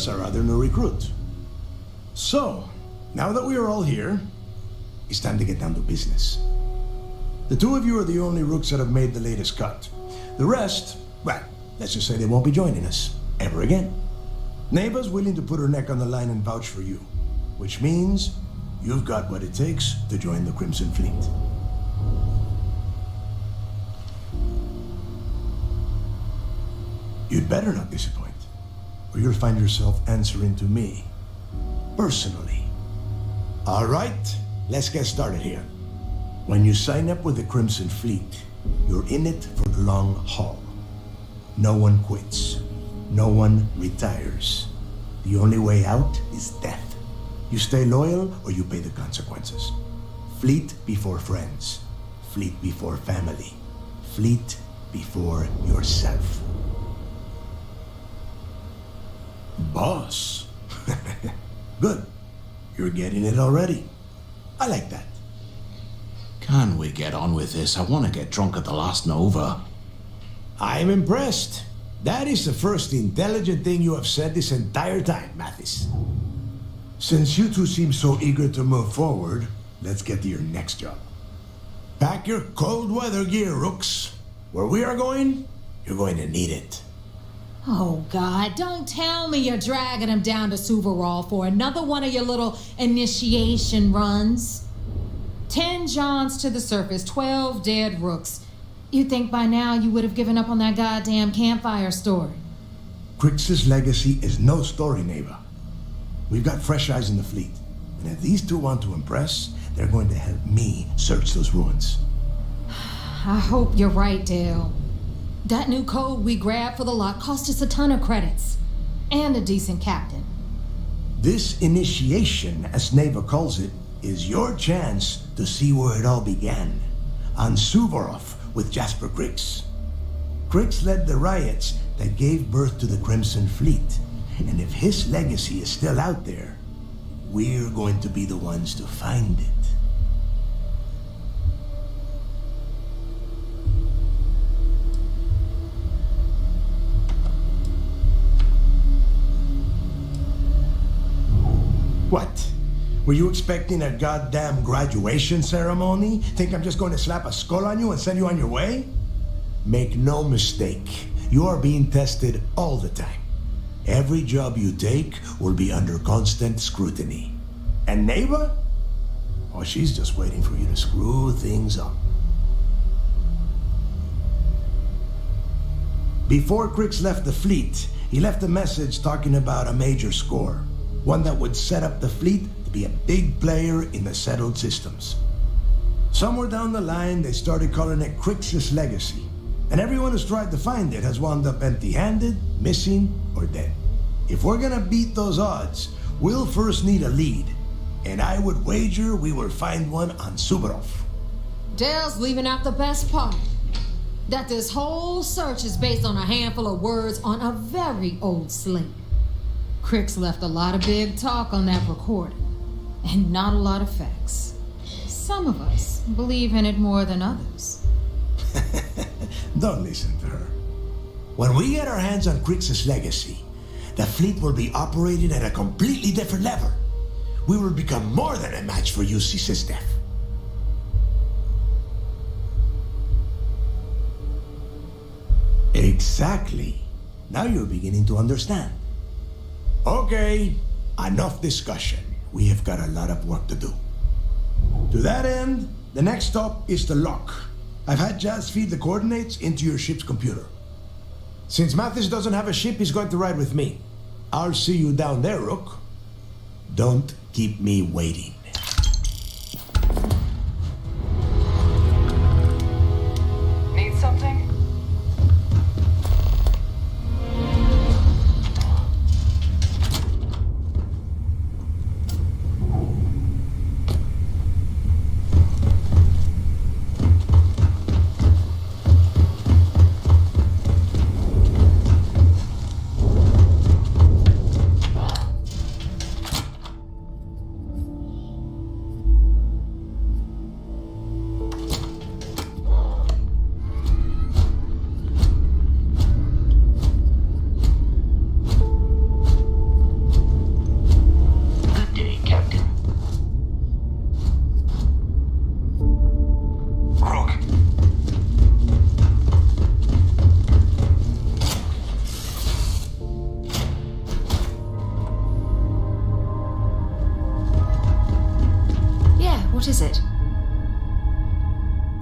there's our other new recruit. So, now that we are all here, it's time to get down to business. The two of you are the only rooks that have made the latest cut. The rest, well, let's just say they won't be joining us ever again. Neva's willing to put her neck on the line and vouch for you, which means you've got what it takes to join the Crimson Fleet. You'd better not disappoint, or you'll find yourself answering to me, personally. All right, let's get started here. When you sign up with the Crimson Fleet, you're in it for the long haul. No one quits. No one retires. The only way out is death. You stay loyal or you pay the consequences. Fleet before friends. Fleet before family. Fleet before yourself. Boss. Good. You're getting it already. I like that. Can we get on with this? I want to get drunk at the last Nova. I'm impressed. That is the first intelligent thing you have said this entire time, Mathis. Since you two seem so eager to move forward, let's get to your next job. Pack your cold weather gear, Rooks. Where we are going, you're going to need it. Oh, God, don't tell me you're dragging him down to Suvorov for another one of your little initiation runs. 10 Johns to the surface, 12 dead Rooks. You'd think by now you would have given up on that goddamn campfire story. Crix's legacy is no story, Neva. We've got fresh eyes in the fleet, and if these two want to impress, they're going to help me search those ruins. I hope you're right, Dale. That new code we grabbed for the lock cost us a ton of credits. And a decent captain. This initiation, as Neva calls it, is your chance to see where it all began. On Suvorov with Jasper Crix. Crix led the riots that gave birth to the Crimson Fleet. And if his legacy is still out there, we're going to be the ones to find it. What? Were you expecting a goddamn graduation ceremony? Think I'm just going to slap a skull on you and send you on your way? Make no mistake, you are being tested all the time. Every job you take will be under constant scrutiny. And Neva? Oh, she's just waiting for you to screw things up. Before Crix left the fleet, he left a message talking about a major score. One that would set up the fleet to be a big player in the settled systems. Somewhere down the line, they started calling it Crix's legacy. And everyone who's tried to find it has wound up empty-handed, missing, or dead. If we're gonna beat those odds, we'll first need a lead. And I would wager we will find one on Suvorov. Dale's leaving out the best part. That this whole search is based on a handful of words on a very old slate. Crix left a lot of big talk on that recording, and not a lot of facts. Some of us believe in it more than others. Don't listen to her. When we get our hands on Crix's legacy, the fleet will be operating at a completely different level. We will become more than a match for UC System. Exactly. Now you're beginning to understand. Okay, enough discussion. We have got a lot of work to do. To that end, the next stop is the lock. I've had Jazz feed the coordinates into your ship's computer. Since Mathis doesn't have a ship, he's going to ride with me. I'll see you down there, Rook. Don't keep me waiting. Need something?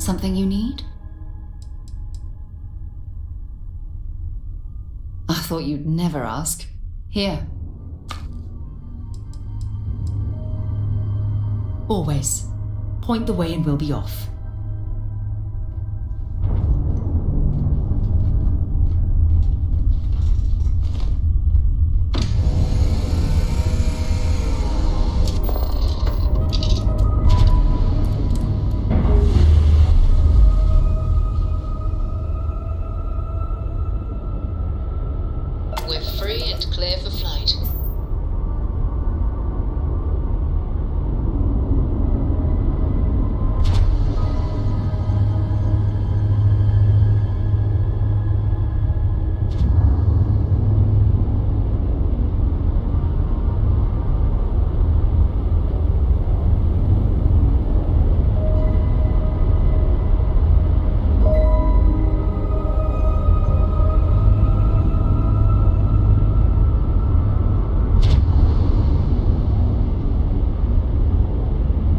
Something you need? I thought you'd never ask. Here. Always. Point the way and we'll be off. We're free and clear for flight.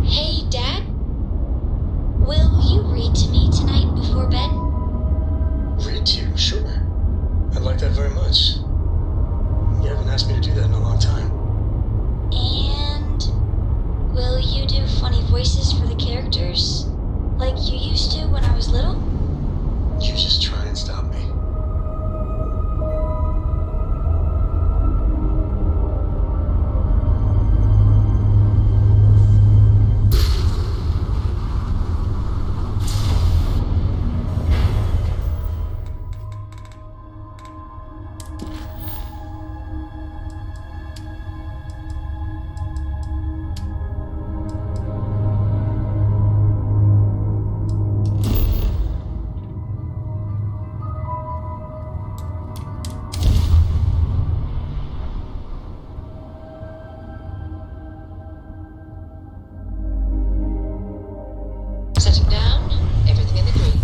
Hey, Dad? Will you read to me tonight before bed? Read to you? Sure. I'd like that very much. You haven't asked me to do that in a long time. And will you do funny voices for the characters? Like you used to when I was little? You just try and stop me. Setting down, everything in the green.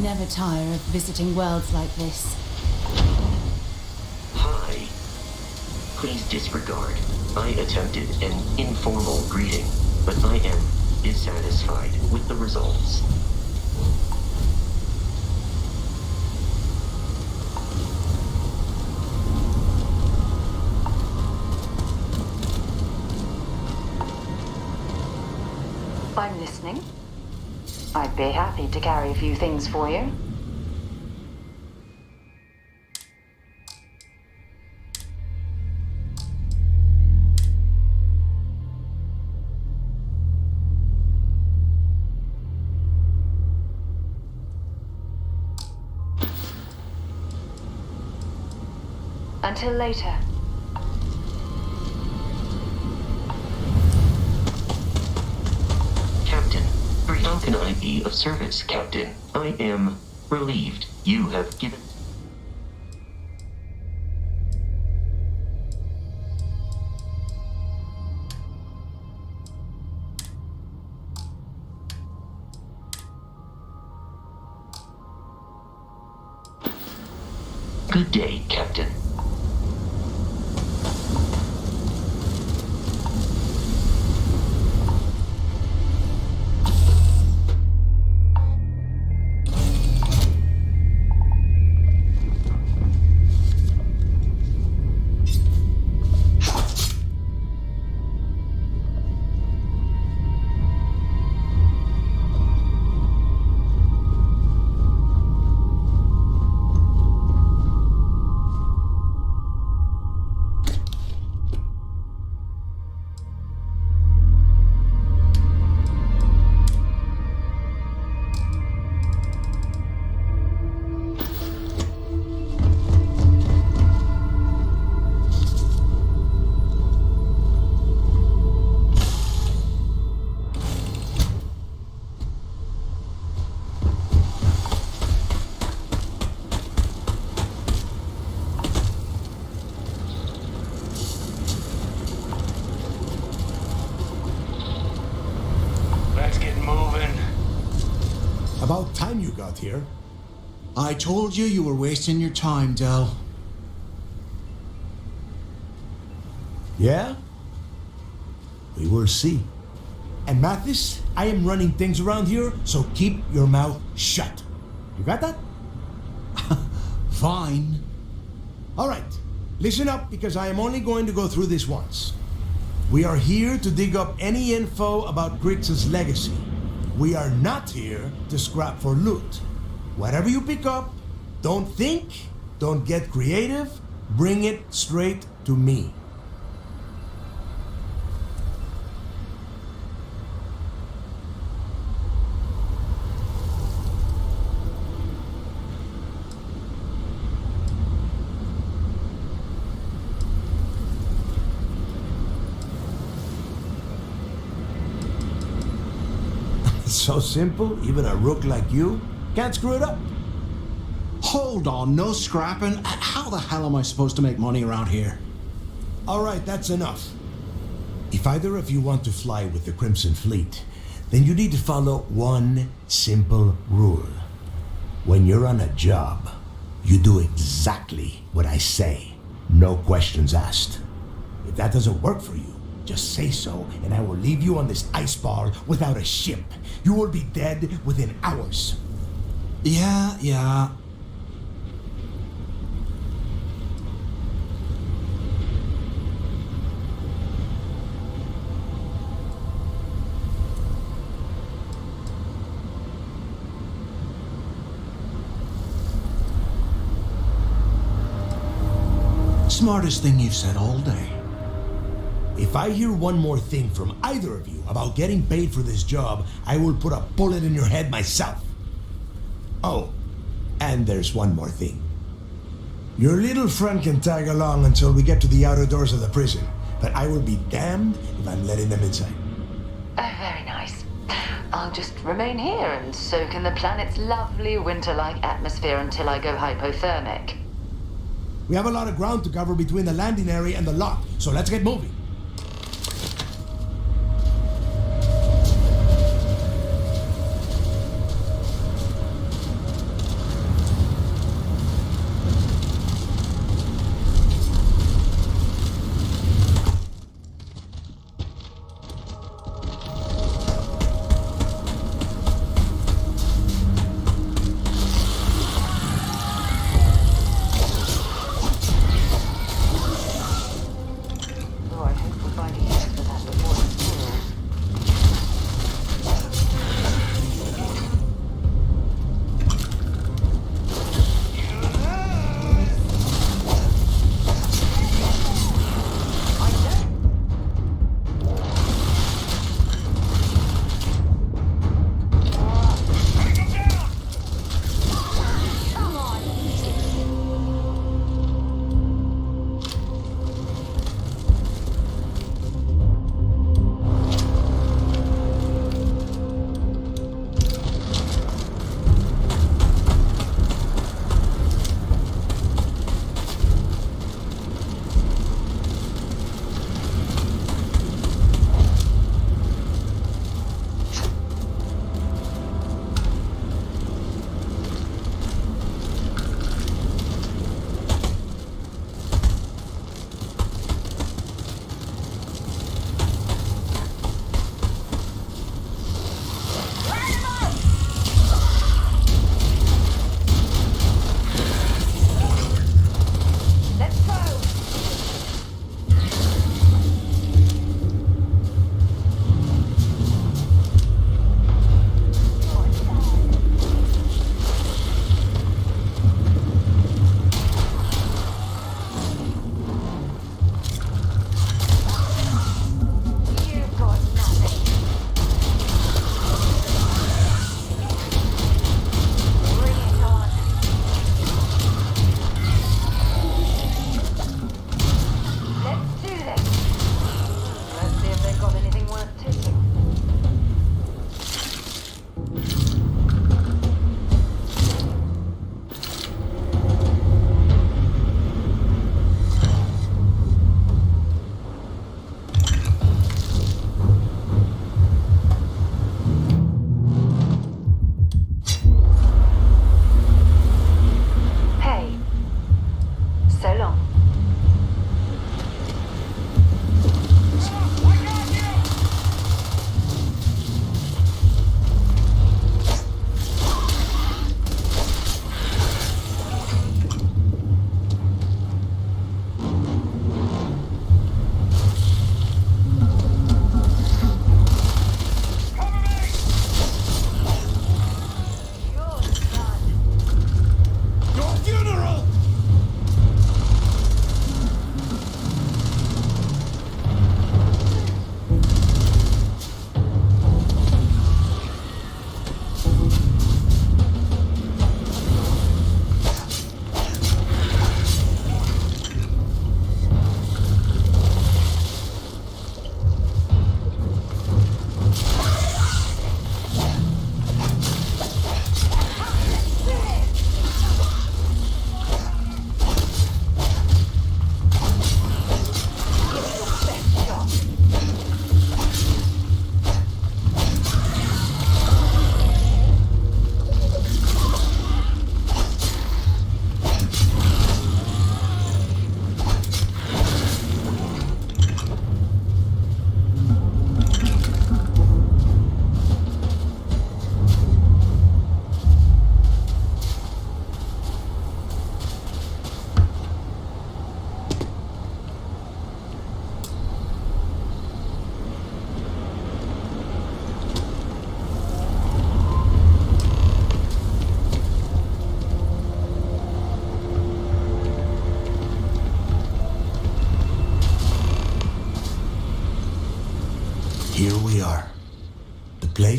Never tire of visiting worlds like this. Hi. Please disregard. I attempted an informal greeting, but I am dissatisfied with the results. I'm listening. I'd be happy to carry a few things for you. Until later. Captain, how can I be of service, Captain? I am relieved you have given... Good day, Captain. About time you got here. I told you you were wasting your time, Del. Yeah? We will see. And Mathis, I am running things around here, so keep your mouth shut. You got that? Fine. All right. Listen up, because I am only going to go through this once. We are here to dig up any info about Grix's legacy. We are not here to scrap for loot. Whatever you pick up, don't think, don't get creative, bring it straight to me. So simple, even a rook like you can't screw it up. Hold on, no scrapping. How the hell am I supposed to make money around here? All right, that's enough. If either of you want to fly with the Crimson Fleet, then you need to follow one simple rule. When you're on a job, you do exactly what I say. No questions asked. If that doesn't work for you, just say so, and I will leave you on this ice bar without a ship. You will be dead within hours. Yeah. Smartest thing you've said all day. If I hear one more thing from either of you about getting paid for this job, I will put a bullet in your head myself. Oh, and there's one more thing. Your little friend can tag along until we get to the outer doors of the prison, but I will be damned if I'm letting them inside. Oh, very nice. I'll just remain here and soak in the planet's lovely winter-like atmosphere until I go hypothermic. We have a lot of ground to cover between the landing area and the lock, so let's get moving.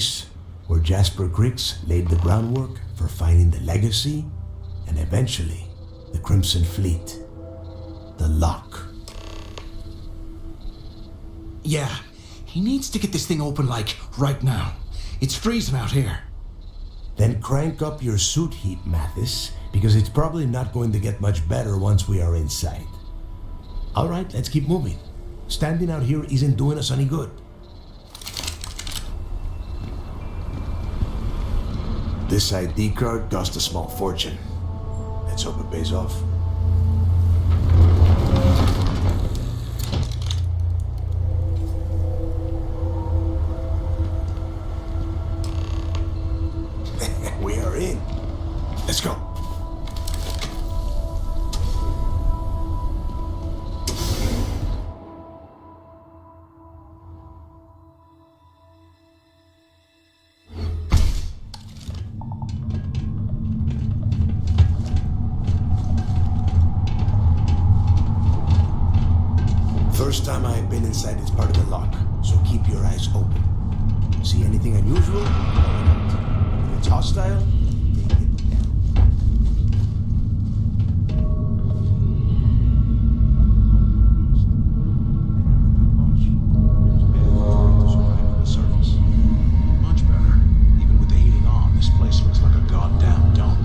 place where Jasper Griggs laid the groundwork for finding the legacy and eventually the Crimson Fleet. The lock. Yeah, he needs to get this thing open, like, right now. It's freezing out here. Then crank up your suit heat, Mathis, because it's probably not going to get much better once we are inside. All right, let's keep moving. Standing out here isn't doing us any good. This ID card cost a small fortune. Let's hope it pays off. We are in. Let's go. First time I've been inside this part of the lock, so keep your eyes open. See anything unusual? If it's hostile, take it down. Much better. Even with the heating on, this place looks like a goddamn dump.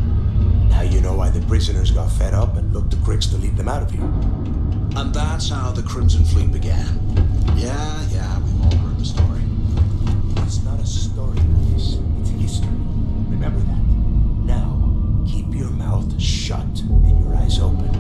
Now you know why the prisoners got fed up and looked to Griggs to lead them out of here. And that's how the Crimson Fleet began. Yeah, we've all heard the story. It's not a story, Mathis. It's history. Remember that. Now, keep your mouth shut and your eyes open.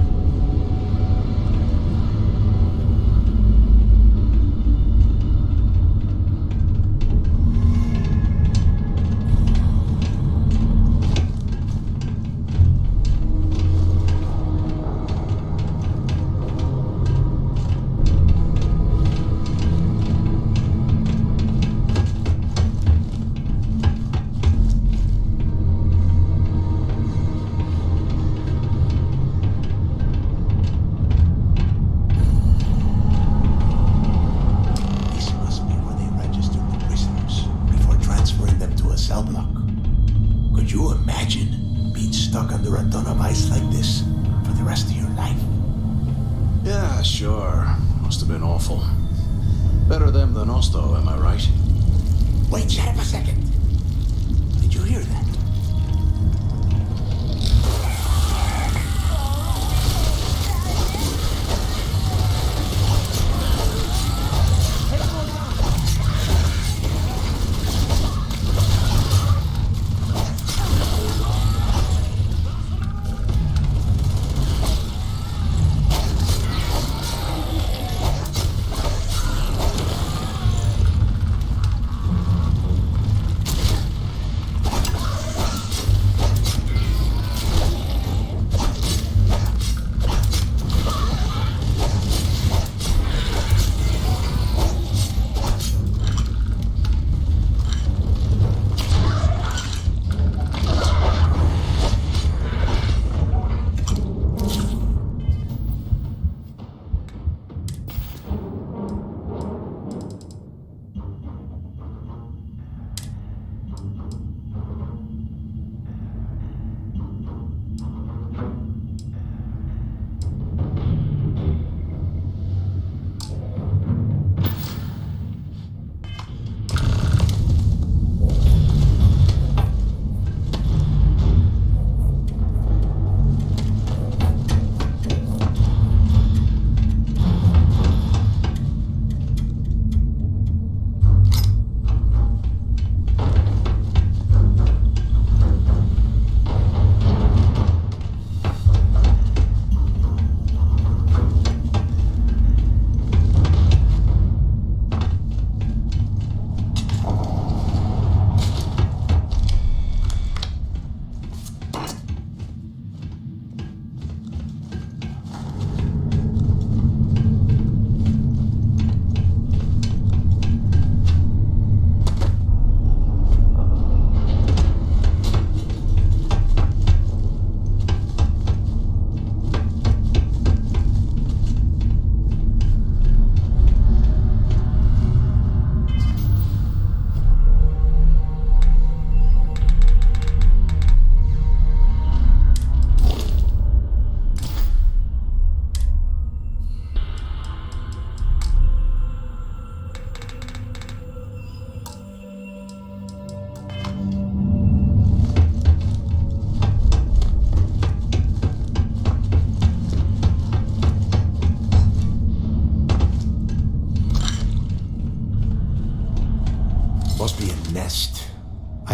Sure. Must have been awful. Better them than us, though, am I right? Wait, shut up a second. Did you hear that?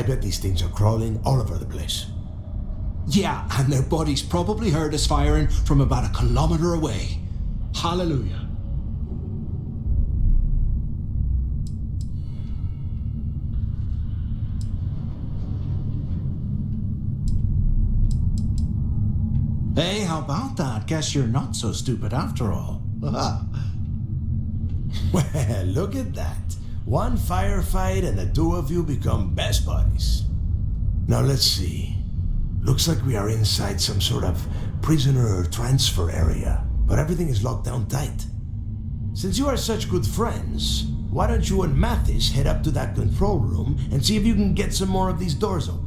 I bet these things are crawling all over the place. Yeah, and their bodies probably heard us firing from about a kilometer away. Hallelujah. Hey, how about that? Guess you're not so stupid after all. Well, look at that. One firefight and the two of you become best buddies. Now let's see. Looks like we are inside some sort of prisoner transfer area, but everything is locked down tight. Since you are such good friends, why don't you and Mathis head up to that control room and see if you can get some more of these doors open?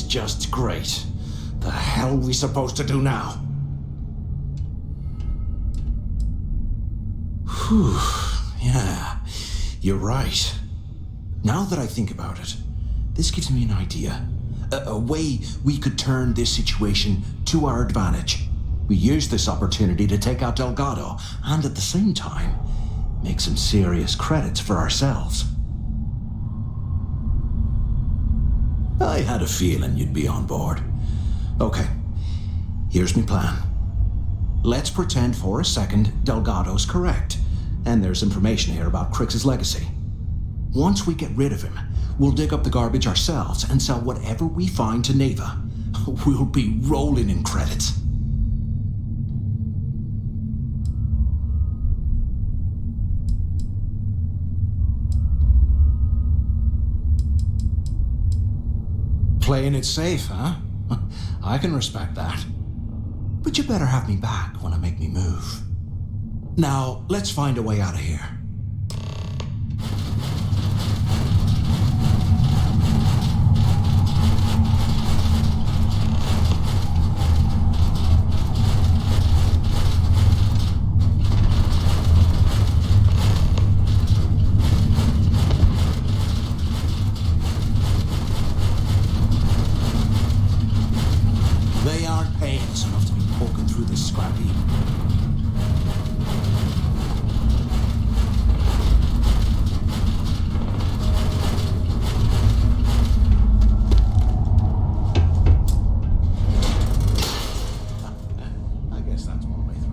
Just great. The hell are we supposed to do now? Whew. Yeah, you're right. Now that I think about it, this gives me an idea. A way we could turn this situation to our advantage. We use this opportunity to take out Delgado, and at the same time, make some serious credits for ourselves. I had a feeling you'd be on board. Okay, here's my plan. Let's pretend for a second Delgado's correct, and there's information here about Crix's legacy. Once we get rid of him, we'll dig up the garbage ourselves and sell whatever we find to Neva. We'll be rolling in credits. Playing it safe, huh? I can respect that. But you better have me back when I make me move. Now, let's find a way out of here. They aren't paying us enough to be poking through this scrap heap. I guess that's one way through.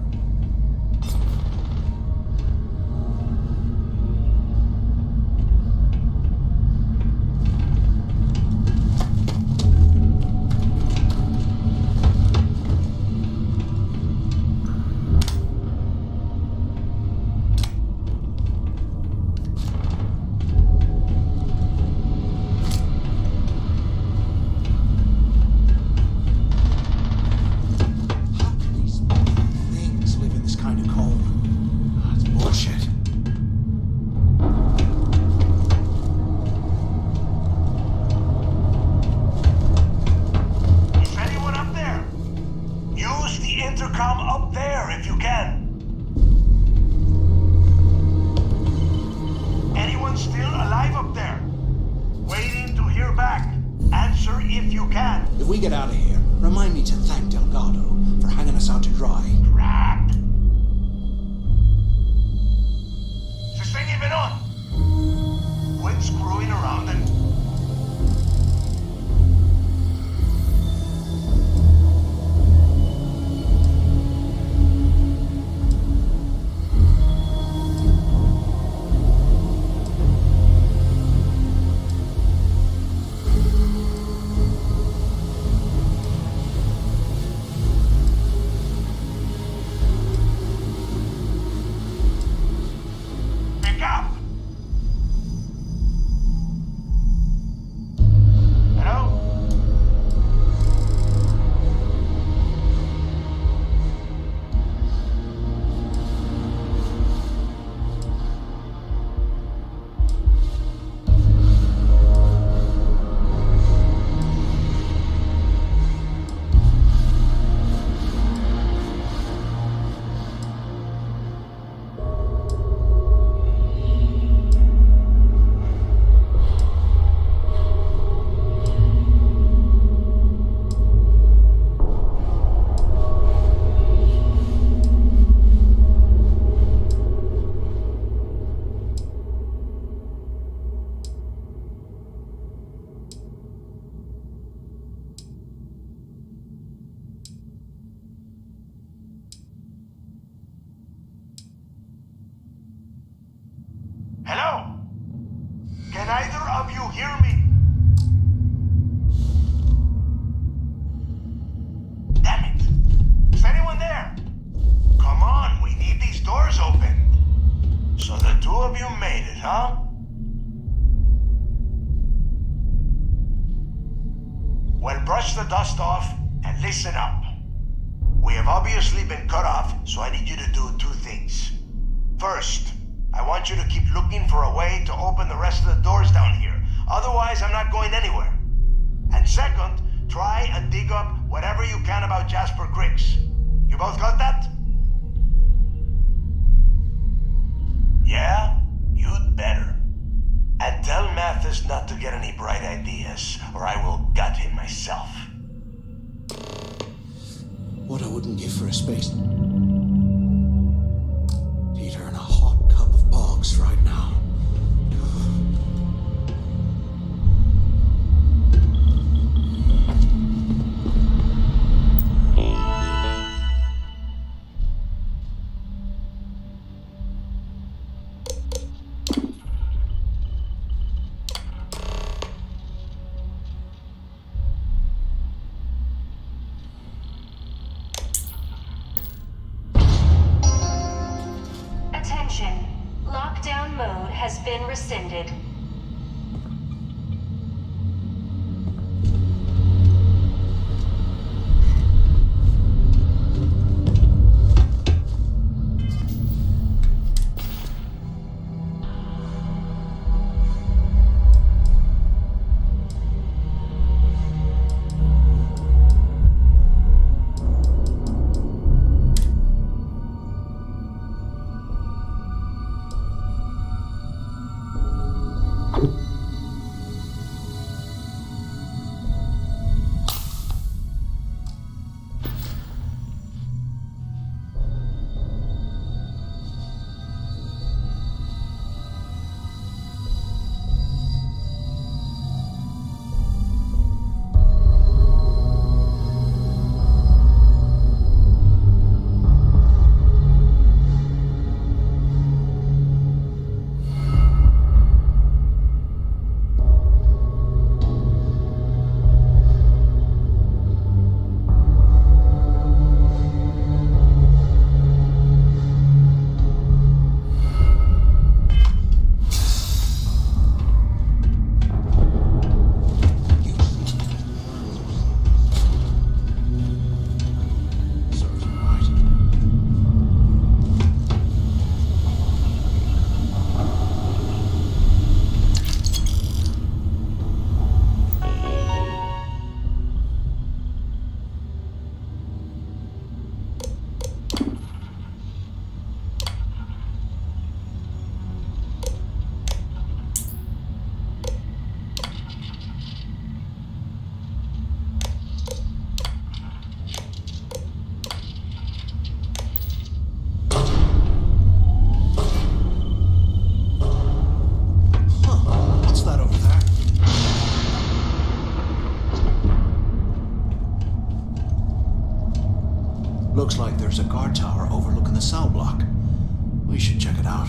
Things live in this kind of cold. That's bullshit. Is anyone up there? Use the intercom up there if you can. Anyone still alive up there? Waiting to hear back. Answer if you can. If we get out of here, remind me to thank Delgado for hanging us out to dry. Crap. Is this thing even on? Quit screwing around and... listen up. We have obviously been cut off, so I need you to do two things. First, I want you to keep looking for a way to open the rest of the doors down here. Otherwise, I'm not going anywhere. And second, try and dig up whatever you can about Jasper Cricks. You both got that? Yeah? You'd better. And tell Mathis not to get any bright ideas, or I will gut him myself. What I wouldn't give for a space heater and a hot cup of bogs right now. Attention. Lockdown mode has been rescinded. Looks like there's a guard tower overlooking the cell block. We should check it out.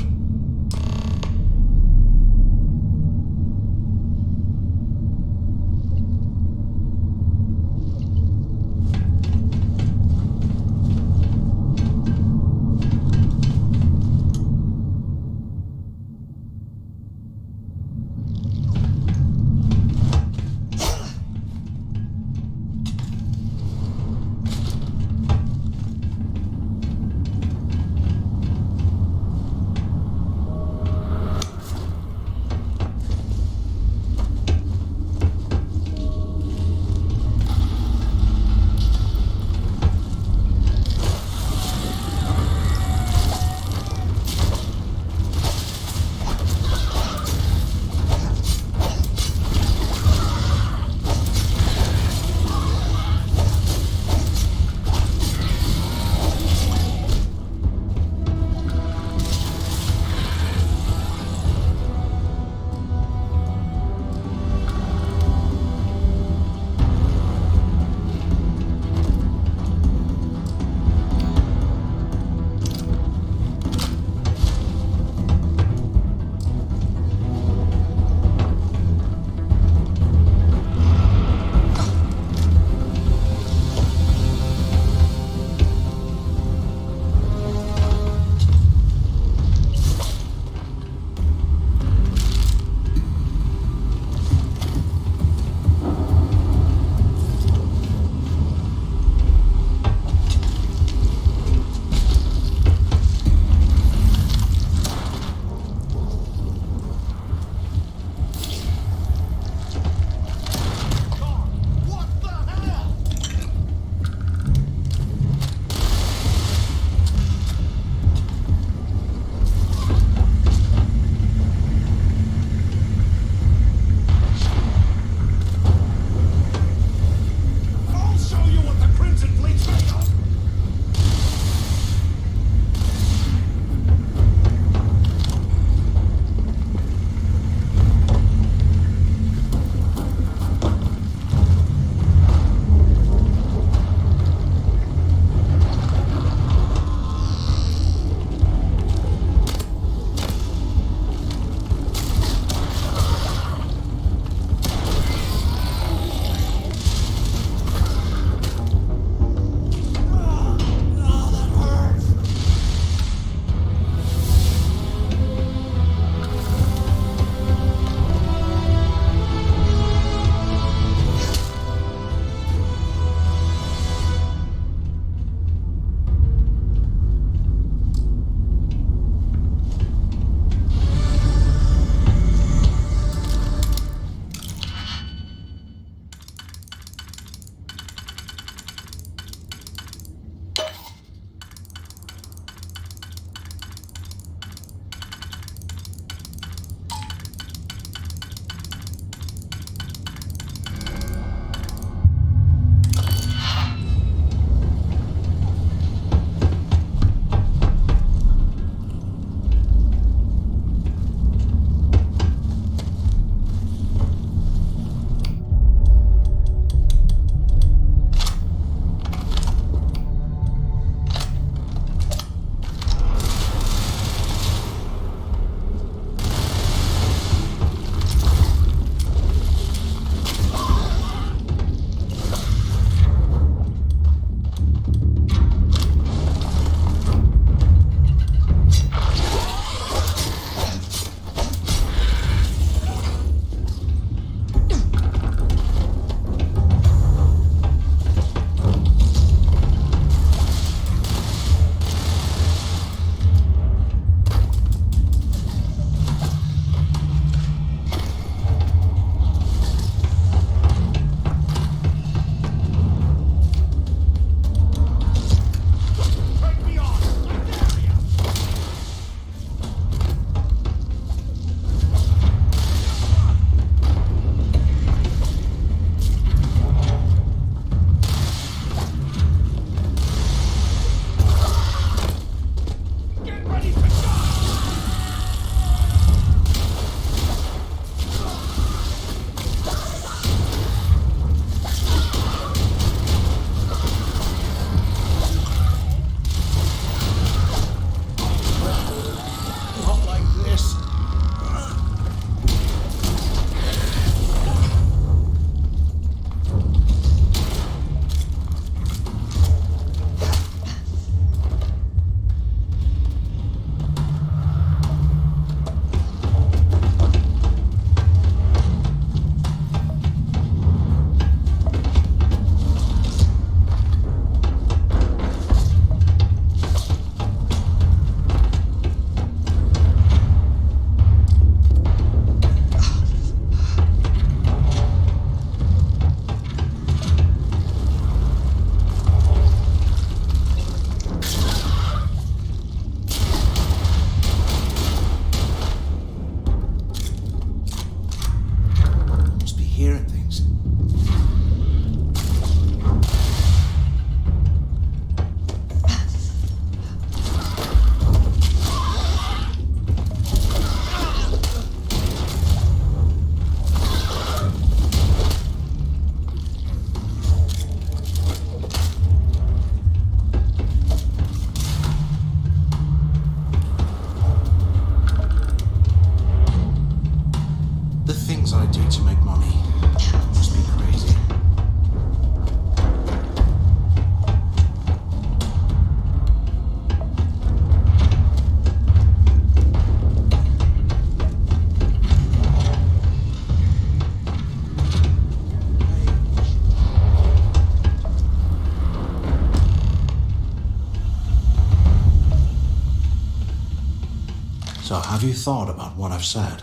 So have you thought about what I've said?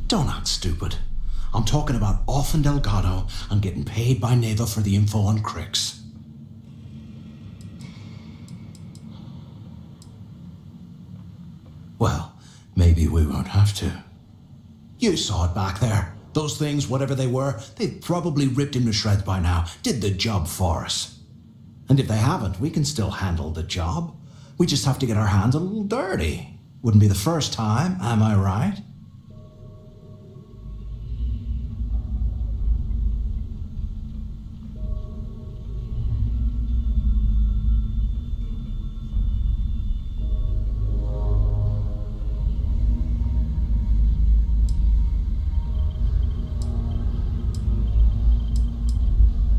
Don't act stupid. I'm talking about off in Delgado and getting paid by Neva for the info on Crix. Well, maybe we won't have to. You saw it back there. Those things, whatever they were, they've probably ripped him to shreds by now. Did the job for us. And if they haven't, we can still handle the job. We just have to get our hands a little dirty. Wouldn't be the first time, am I right?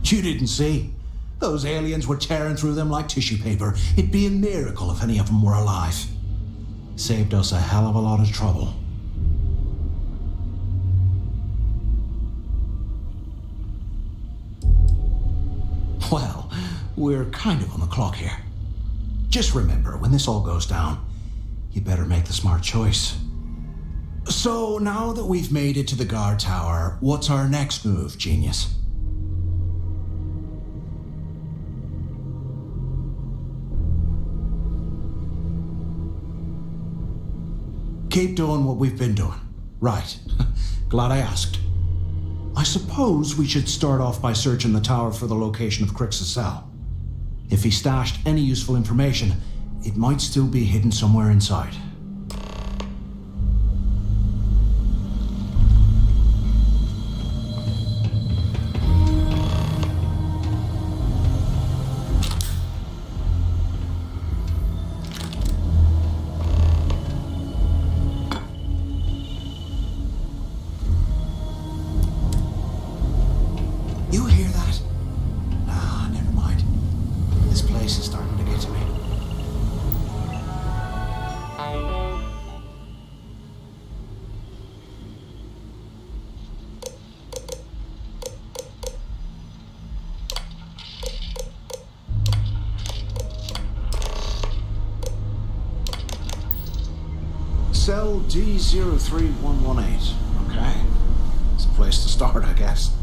You didn't see. Those aliens were tearing through them like tissue paper. It'd be a miracle if any of them were alive. Saved us a hell of a lot of trouble. Well, we're kind of on the clock here. Just remember, when this all goes down, you better make the smart choice. So now that we've made it to the guard tower, what's our next move, genius? Keep doing what we've been doing. Right. Glad I asked. I suppose we should start off by searching the tower for the location of Crix's cell. If he stashed any useful information, it might still be hidden somewhere inside. You hear that? Nah, never mind. This place is starting to get to me. Cell D03118. Okay. It's a place to start, I guess.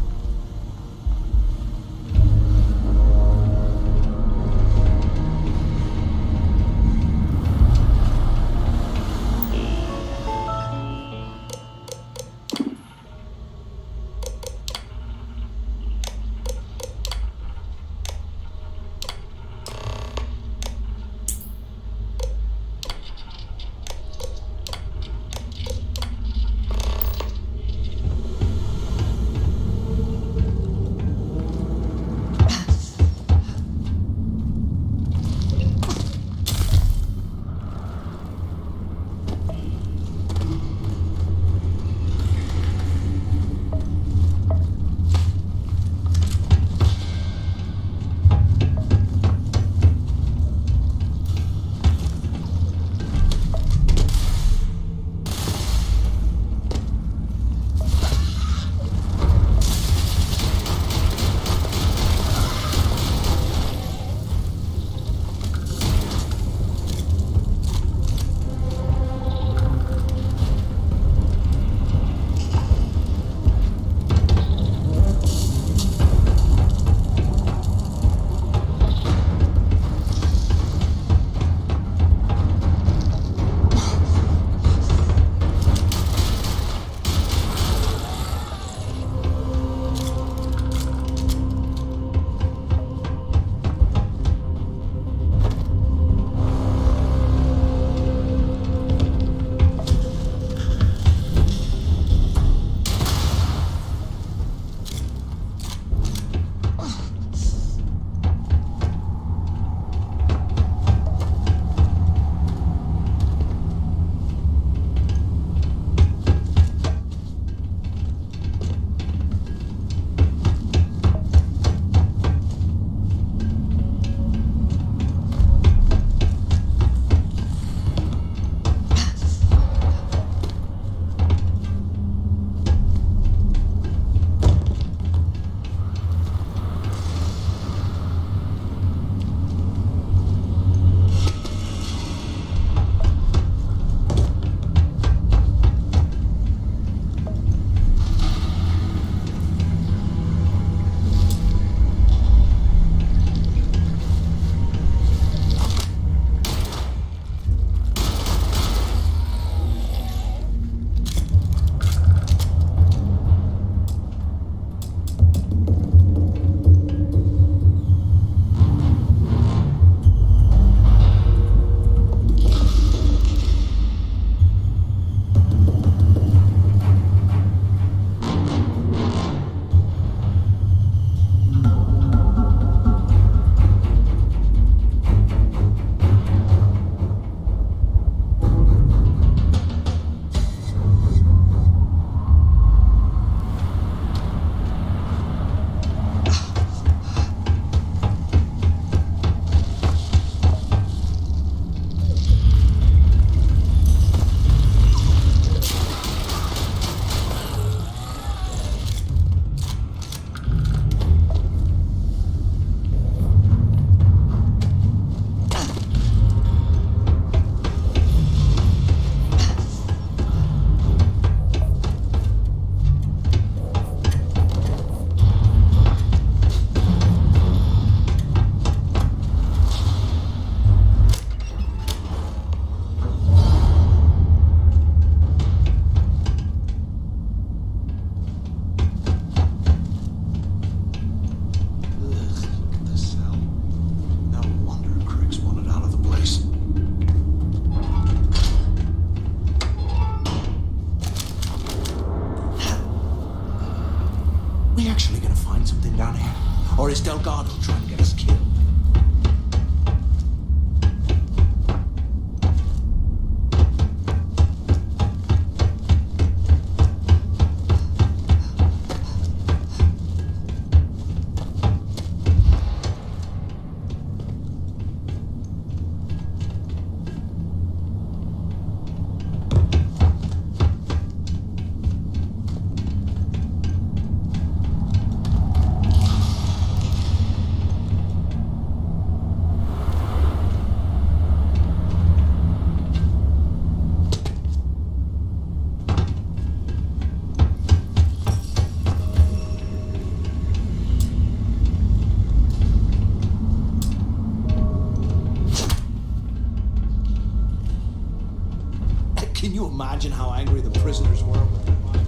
Can you imagine how angry the prisoners were with their mind?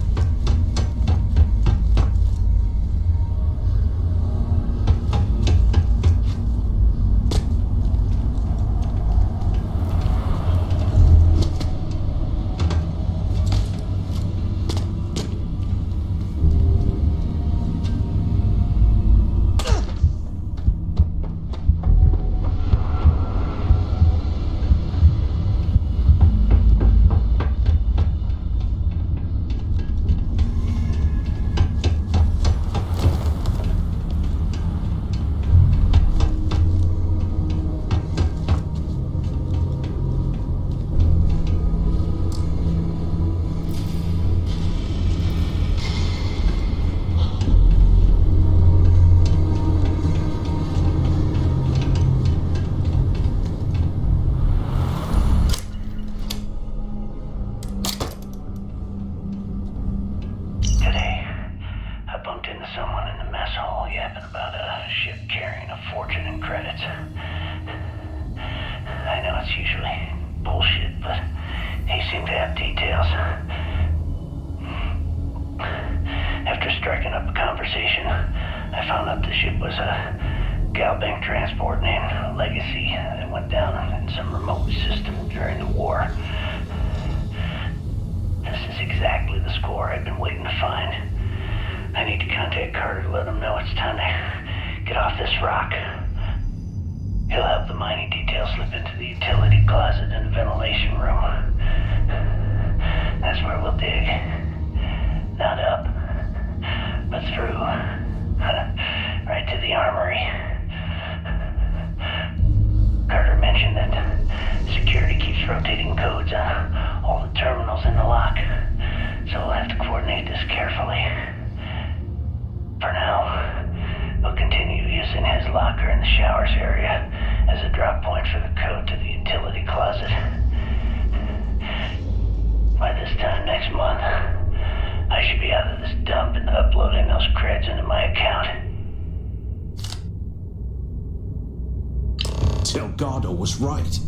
Delgado was right.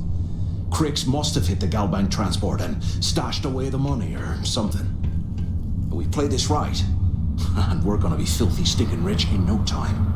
Crix must have hit the Galbank transport and stashed away the money or something. We play this right, and we're gonna be filthy stinking rich in no time.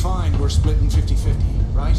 find, we're splitting 50-50, right?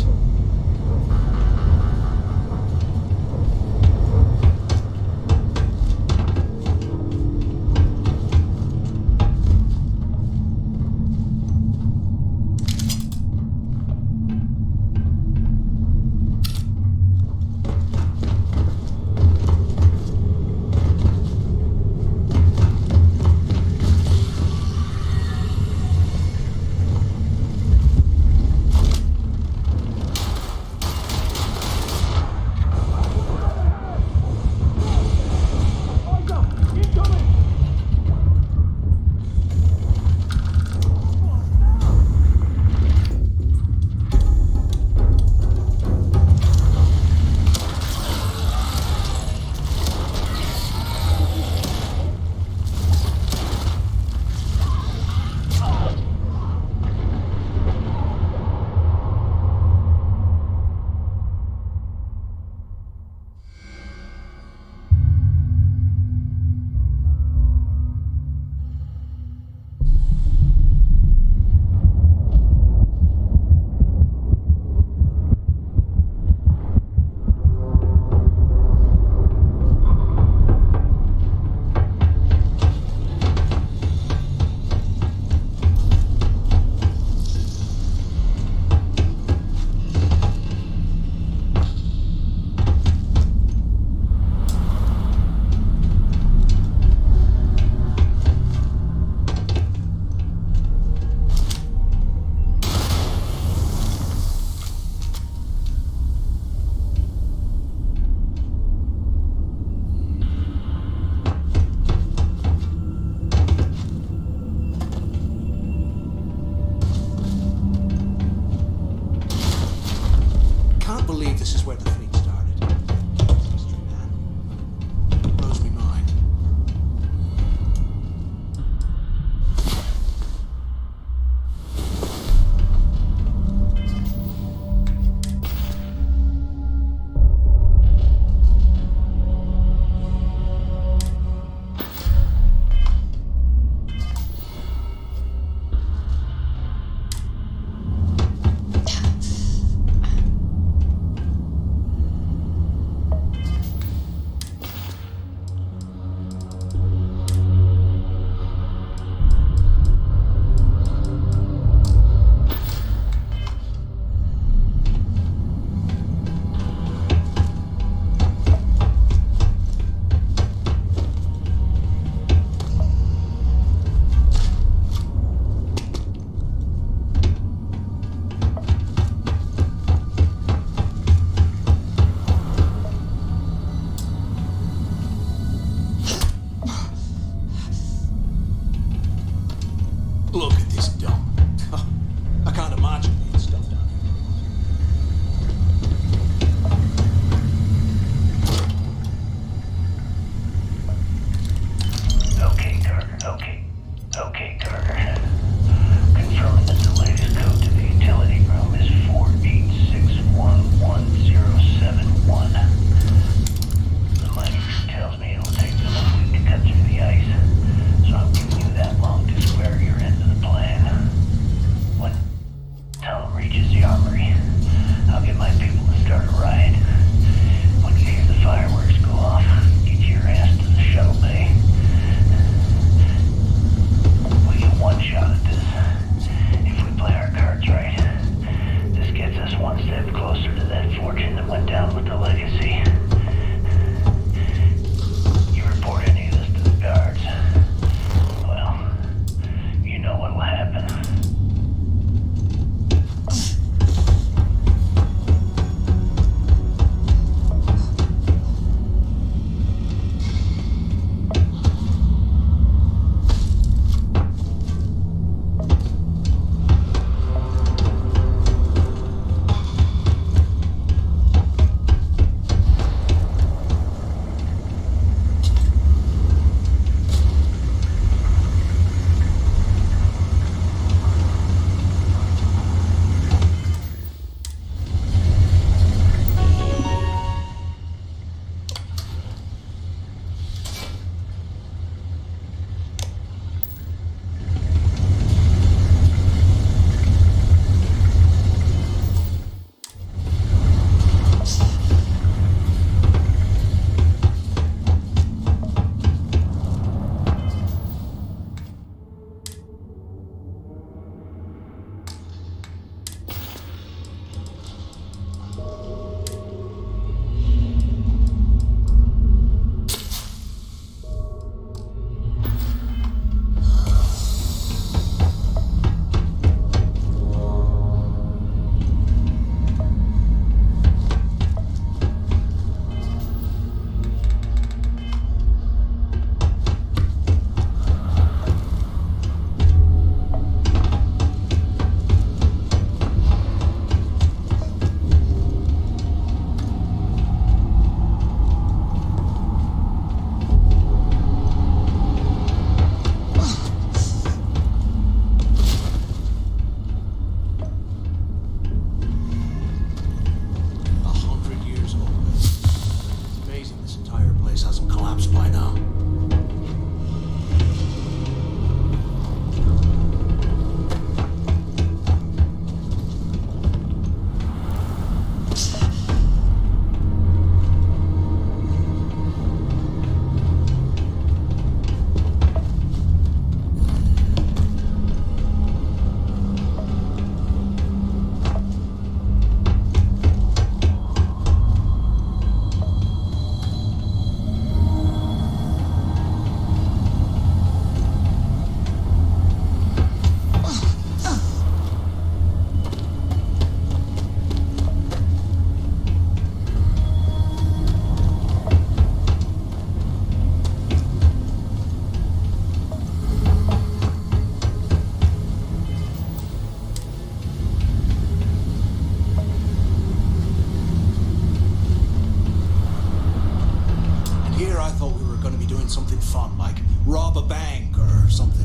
fun, like rob a bank or something.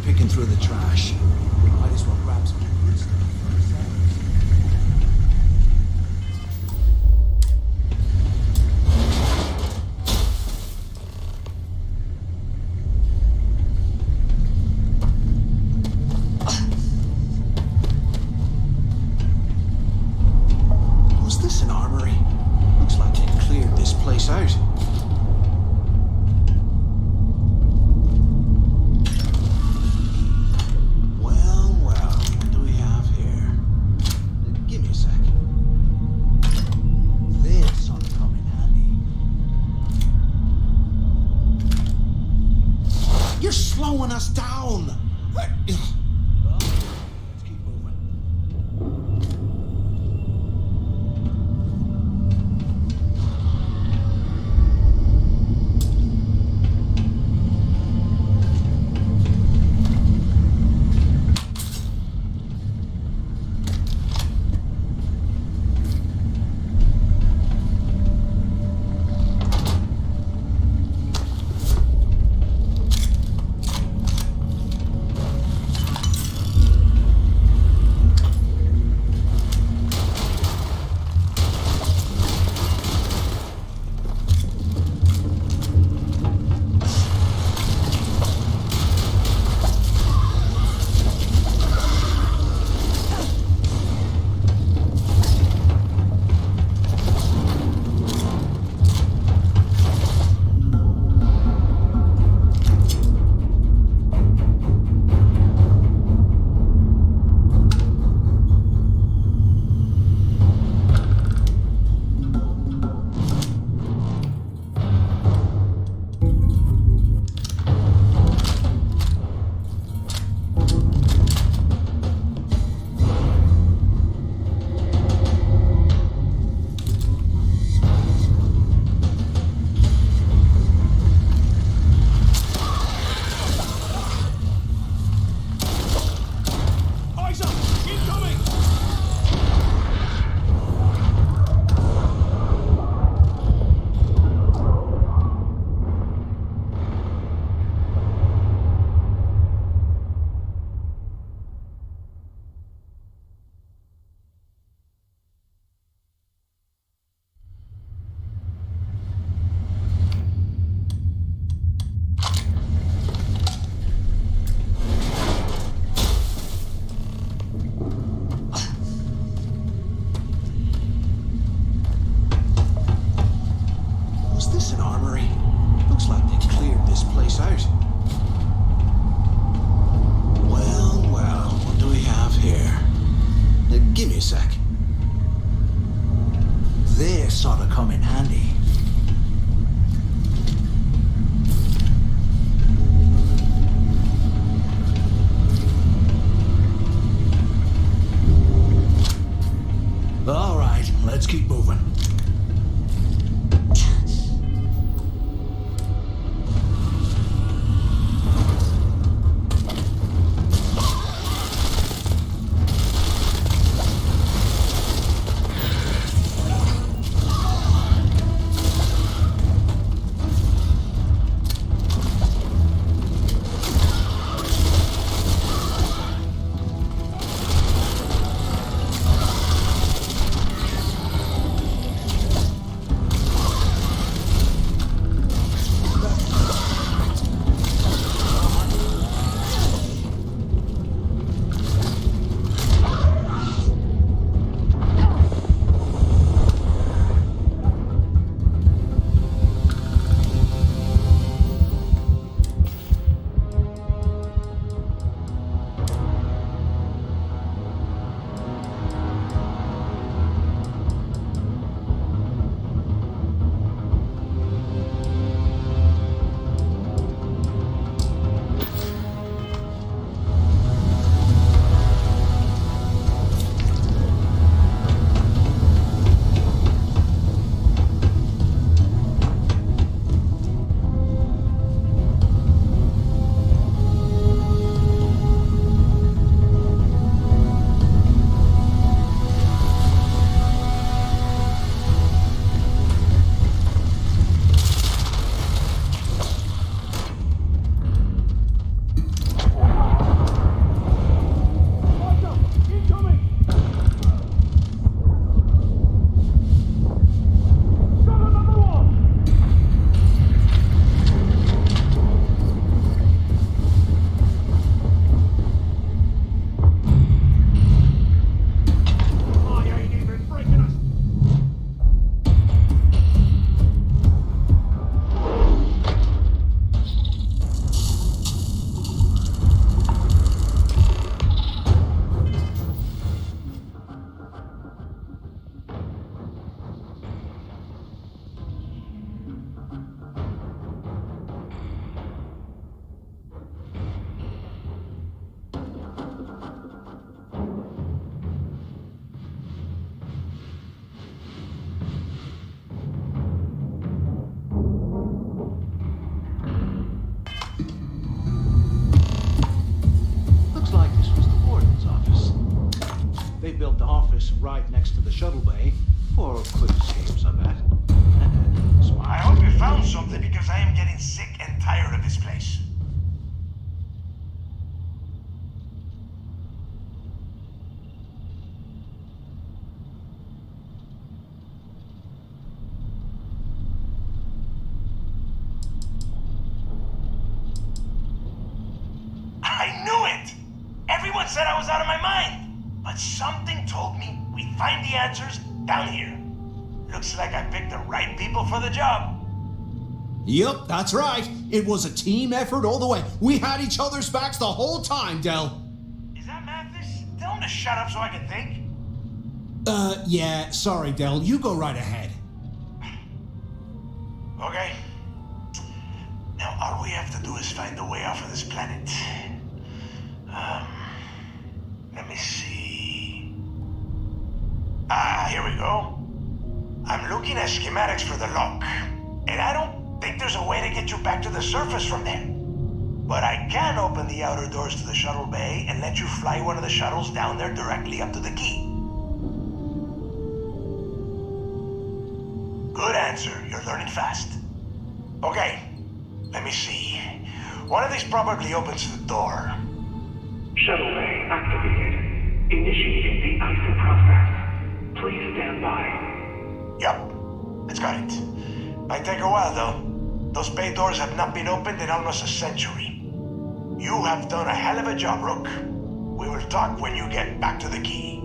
Picking through the trash. We might as well grab some good stuff for ourselves. Was this an armory? Looks like it cleared this place out. You're slowing us down! Let's keep moving. built the office right next to the shuttle bay for quick escapes, I bet. I hope you found something because I am getting sick and tired of this place. I knew it! Everyone said I was out of my mind. But something told me we'd find the answers down here. Looks like I picked the right people for the job. Yup, that's right. It was a team effort all the way. We had each other's backs the whole time, Del. Is that Mathis? Tell him to shut up so I can think. Yeah, sorry, Del. You go right ahead. Okay. Now all we have to do is find a way off of this planet. Let me see. Here we go. I'm looking at schematics for the lock, and I don't think there's a way to get you back to the surface from there. But I can open the outer doors to the shuttle bay and let you fly one of the shuttles down there directly up to the key. Good answer. You're learning fast. Okay, let me see. One of these probably opens the door. Shuttle bay activated. Initiating the ISO process. Please stand by. Yup, it's got it. Might take a while though. Those bay doors have not been opened in almost a century. You have done a hell of a job, Rook. We will talk when you get back to the key.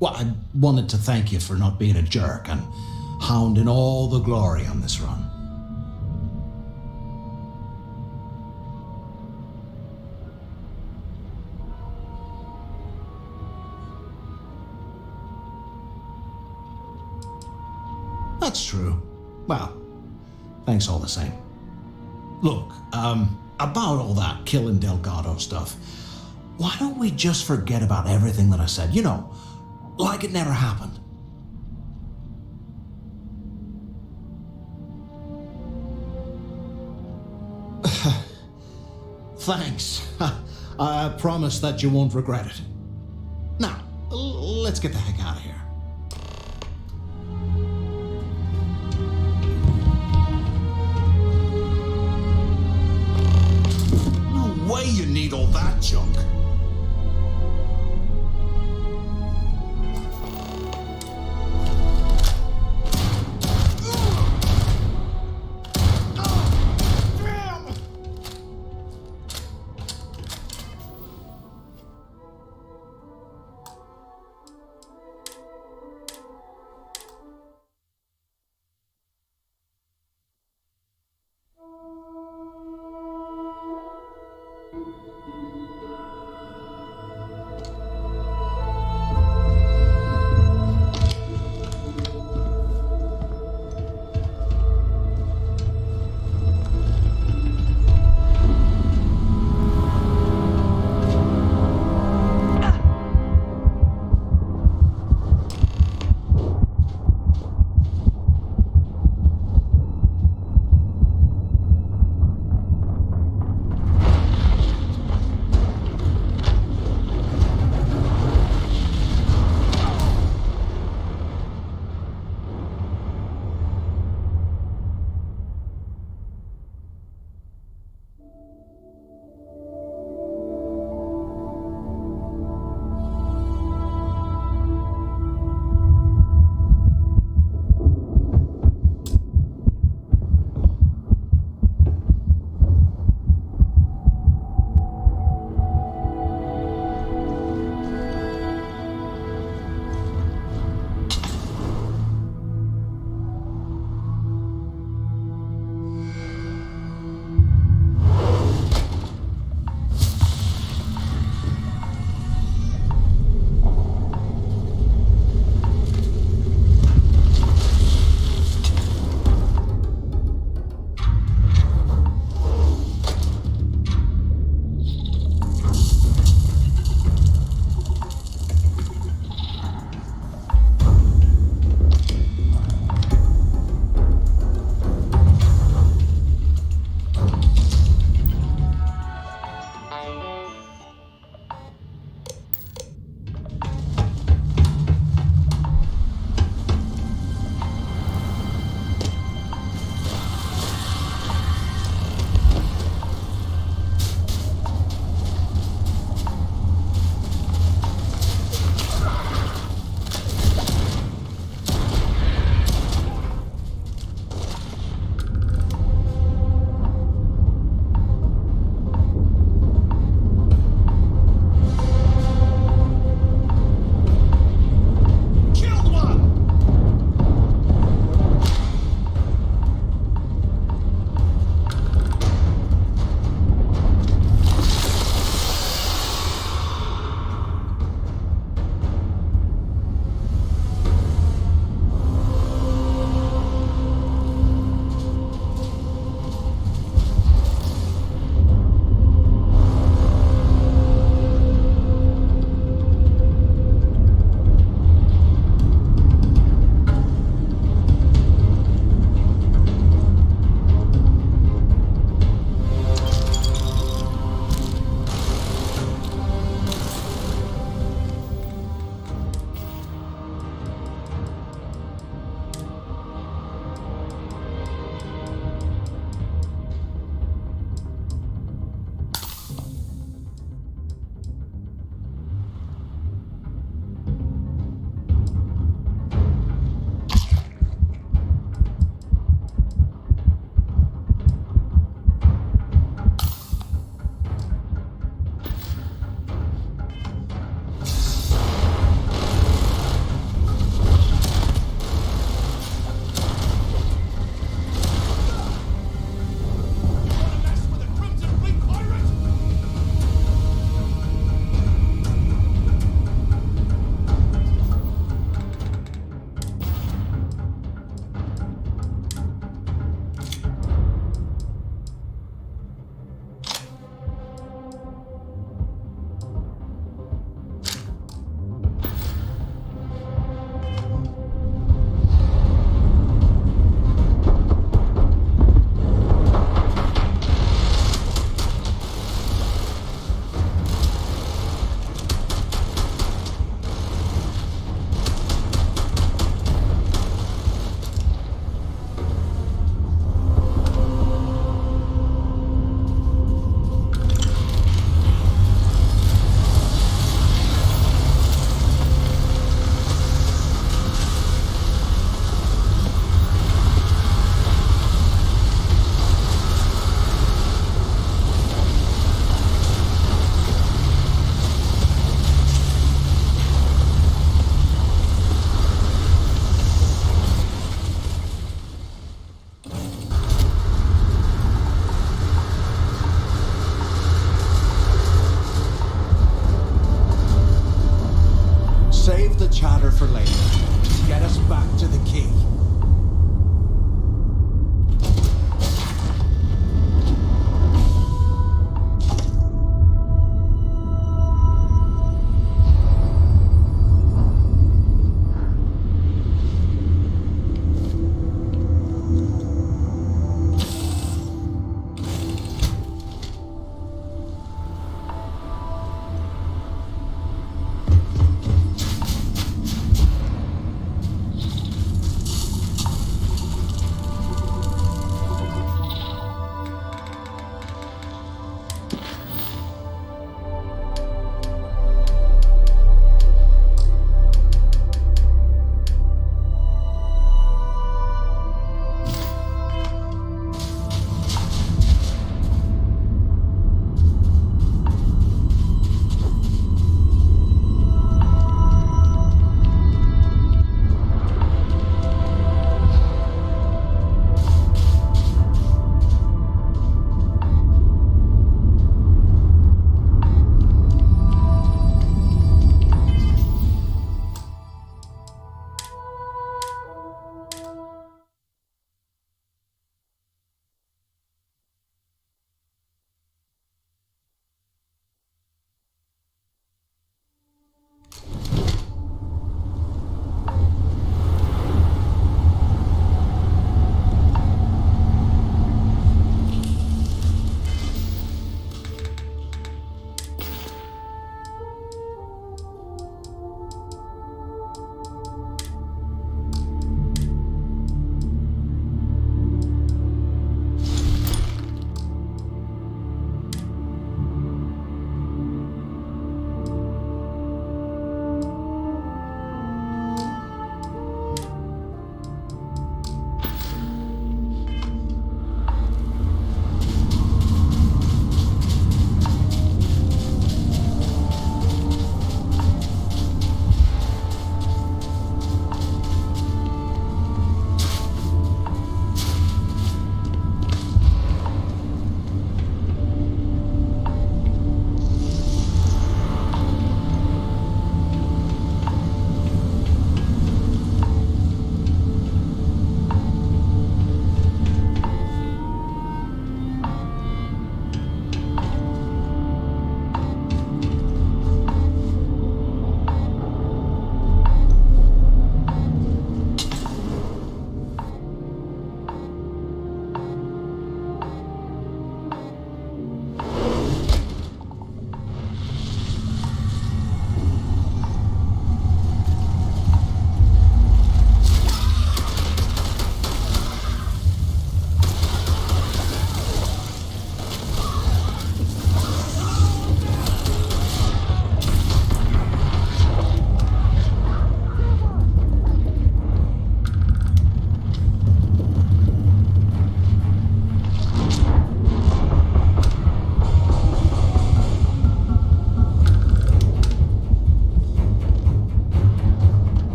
Well, I wanted to thank you for not being a jerk and hounding all the glory on this run. That's true. Well, thanks all the same. Look, about all that killing Delgado stuff, why don't we just forget about everything that I said? You know, like it never happened. Thanks. I promise that you won't regret it. Now, let's get the heck out of here. No way you need all that junk.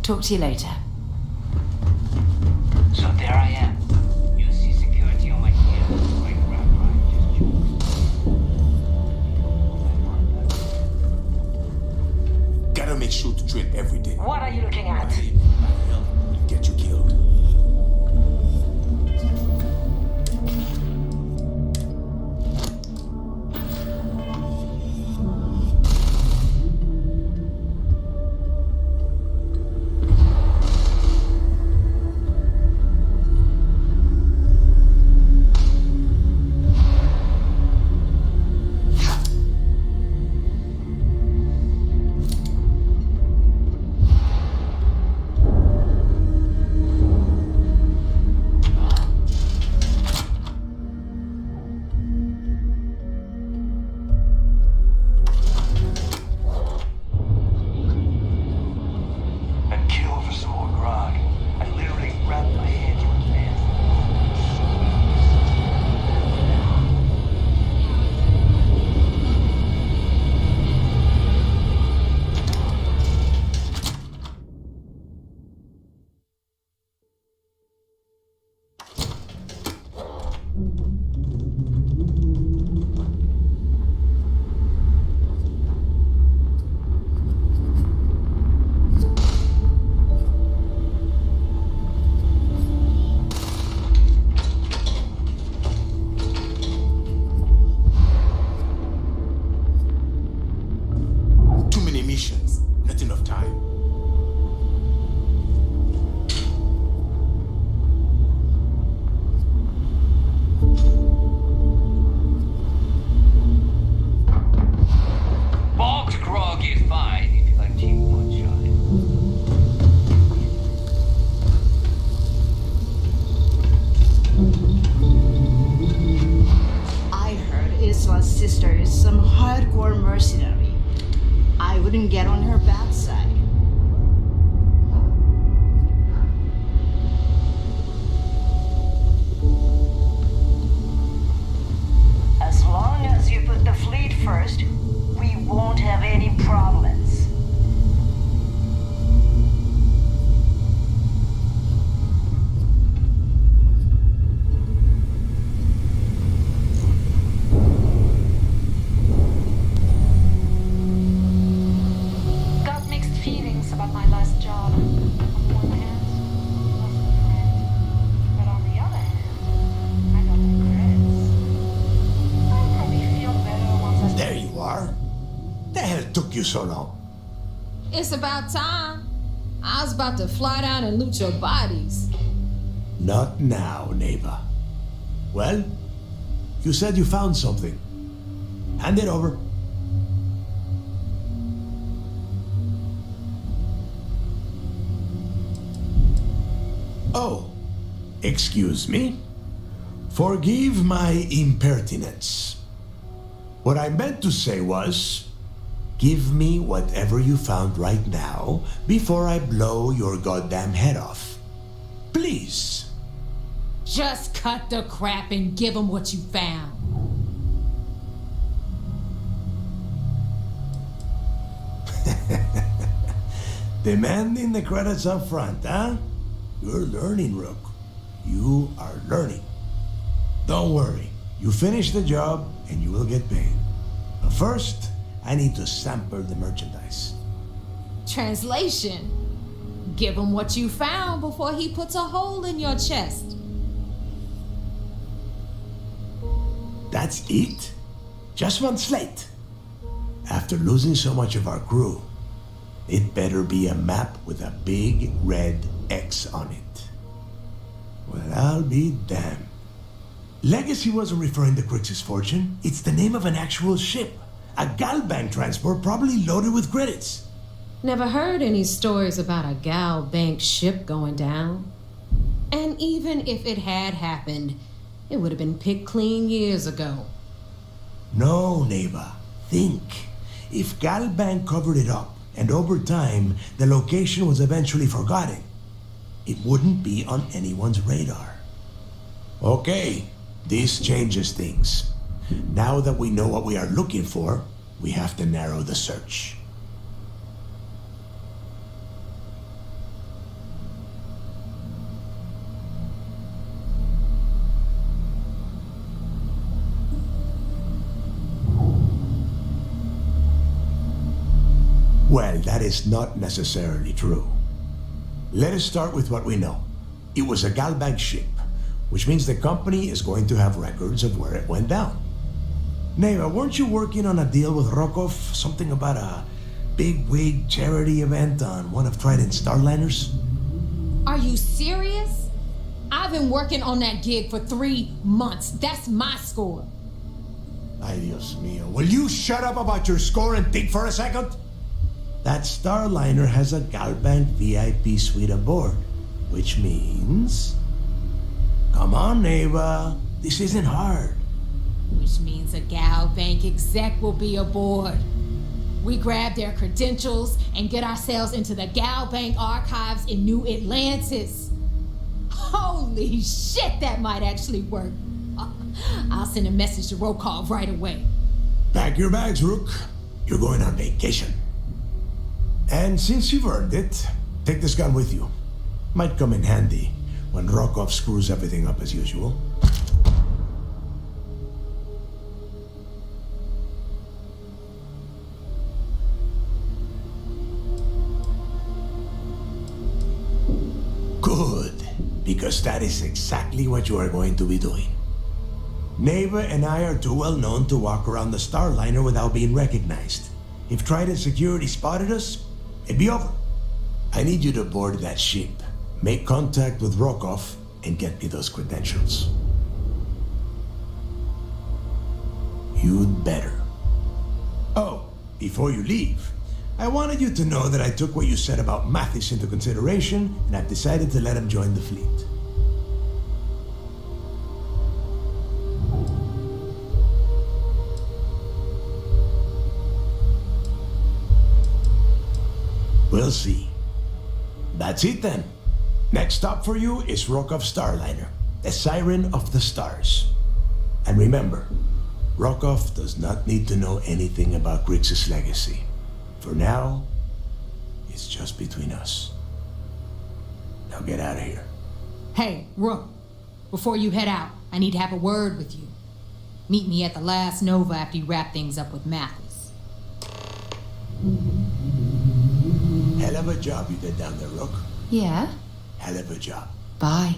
Talk to you later. So there I am. You see security on my heels, like right, just joke. Gotta make sure to train every day. What are you looking at? Will get you killed. Not enough time. Bogged grog is fine if you like cheap one-shot. I heard Iswa's sister is some hardcore mercenary. I wouldn't get on her bad side. As long as you put the fleet first, we won't have any problems. About my last job. On the one hand, he wasn't a friend. But on the other hand, I got regrets. I'll probably feel better once I... There you are. The hell took you so long? It's about time. I was about to fly down and loot your bodies. Not now, neighbor. Well, you said you found something. Hand it over. Oh, excuse me. Forgive my impertinence. What I meant to say was, give me whatever you found right now before I blow your goddamn head off. Please. Just cut the crap and give them what you found. Demanding the credits up front, huh? You're learning, Rook. You are learning. Don't worry. You finish the job and you will get paid. But first, I need to sample the merchandise. Translation. Give him what you found before he puts a hole in your chest. That's it? Just one slate? After losing so much of our crew, it better be a map with a big red X on it. Well, I'll be damned. Legacy wasn't referring to Crix's fortune. It's the name of an actual ship. A Galbank transport probably loaded with credits. Never heard any stories about a Gal Bank ship going down. And even if it had happened, it would have been picked clean years ago. No, neighbor. Think. If Galbank covered it up, and over time, the location was eventually forgotten, it wouldn't be on anyone's radar. Okay, this changes things. Now that we know what we are looking for, we have to narrow the search. Well, that is not necessarily true. Let us start with what we know. It was a Galbank ship, which means the company is going to have records of where it went down. Neva, weren't you working on a deal with Rokov? Something about a big-wig charity event on one of Trident's Starliners? Are you serious? I've been working on that gig for 3 months. That's my score. Ay, Dios mío. Will you shut up about your score and think for a second? That Starliner has a Galbank VIP suite aboard, which means... Come on, Neva. This isn't hard. Which means a Galbank exec will be aboard. We grab their credentials and get ourselves into the Galbank archives in New Atlantis. Holy shit, that might actually work. I'll send a message to Rokov right away. Pack your bags, Rook. You're going on vacation. And since you've earned it, take this gun with you. Might come in handy when Rokov screws everything up as usual. Good, because that is exactly what you are going to be doing. Neva and I are too well known to walk around the Starliner without being recognized. If Trident security spotted us, it'd be over. I need you to board that ship, make contact with Rokov, and get me those credentials. You'd better. Oh, before you leave, I wanted you to know that I took what you said about Mathis into consideration, and I've decided to let him join the fleet. We'll see. That's it then. Next stop for you is Rokov Starliner, the Siren of the Stars. And remember, Rokov does not need to know anything about Grixis' legacy. For now, it's just between us. Now get out of here. Hey, Rook, before you head out, I need to have a word with you. Meet me at the last Nova after you wrap things up with Mathis. Hell of a job you did down there, Rook. Yeah? Hell of a job. Bye.